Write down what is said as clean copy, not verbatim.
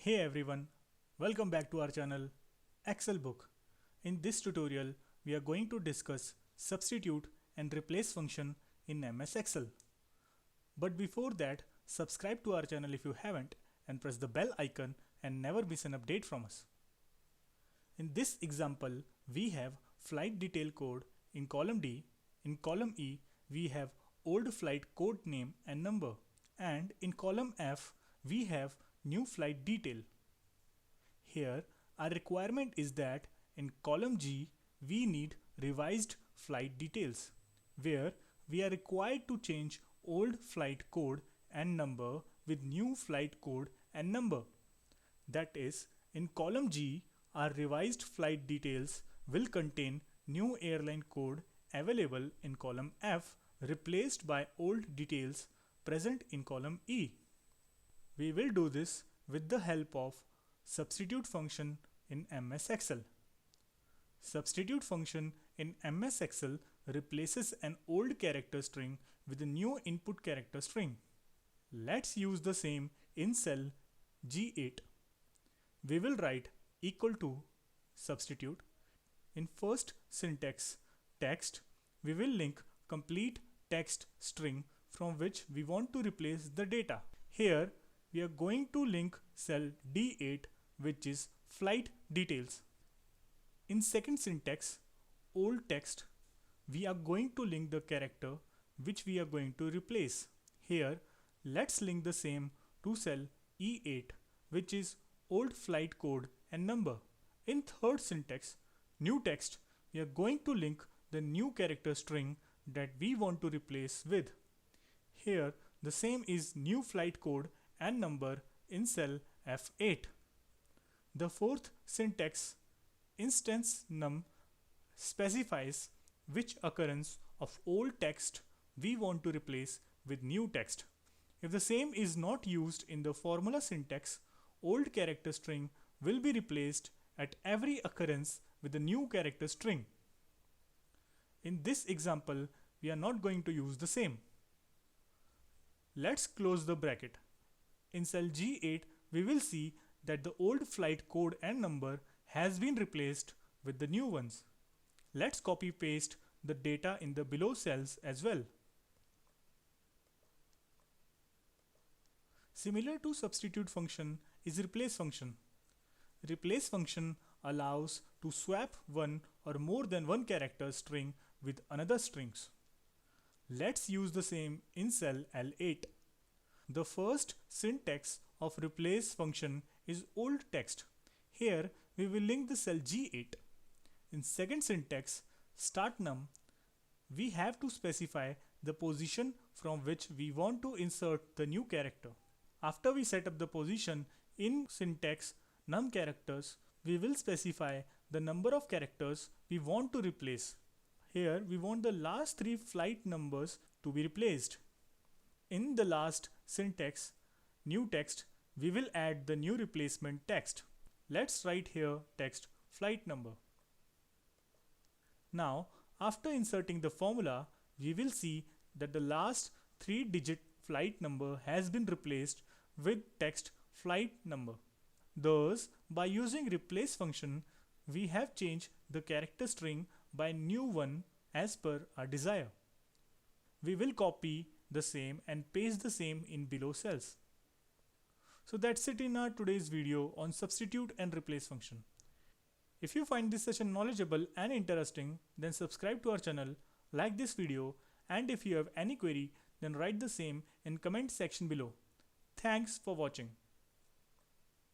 Hey everyone, welcome back to our channel Excel Book. In this tutorial, we are going to discuss substitute and replace function in MS Excel. But before that, subscribe to our channel if you haven't and press the bell icon and never miss an update from us. In this example, we have flight detail code in column D. In column E, we have old flight code name and number. And in column F, we have new flight detail. Here, our requirement is that in column G, we need revised flight details, where we are required to change old flight code and number with new flight code and number. That is, in column G, our revised flight details will contain new airline code available in column F, replaced by old details present in column E. We will do this with the help of substitute function in MS Excel. Substitute function in MS Excel replaces an old character string with a new input character string. Let's use the same in cell G8. We will write equal to substitute. In first syntax text, we will link complete text string from which we want to replace the data. Here, we are going to link cell D8, which is flight details. In second syntax, old text, we are going to link the character which we are going to replace. Here, let's link the same to cell E8, which is old flight code and number. In third syntax, new text, we are going to link the new character string that we want to replace with. Here, the same is new flight code and number in cell F8. The fourth syntax, instance num, specifies which occurrence of old text we want to replace with new text. If the same is not used in the formula syntax, old character string will be replaced at every occurrence with a new character string. In this example, we are not going to use the same. Let's close the bracket. In cell G8, we will see that the old flight code and number has been replaced with the new ones. Let's copy paste the data in the below cells as well. Similar to substitute function is replace function. Replace function allows to swap one or more than one character string with another strings. Let's use the same in cell L8. The first syntax of replace function is old text. Here we will link the cell G8. In second syntax start num, we have to specify the position from which we want to insert the new character. After we set up the position in syntax num characters, we will specify the number of characters we want to replace. Here we want the last three flight numbers to be replaced. In the last syntax, new text, we will add the new replacement text. Let's write here text flight number. Now, after inserting the formula, we will see that the last 3-digit flight number has been replaced with text flight number. Thus, by using replace function, we have changed the character string by new one as per our desire. We will copy the same and paste the same in below cells. So that's it in our today's video on substitute and replace function. If you find this session knowledgeable and interesting, then subscribe to our channel, like this video, and if you have any query, then write the same in comment section below. Thanks for watching.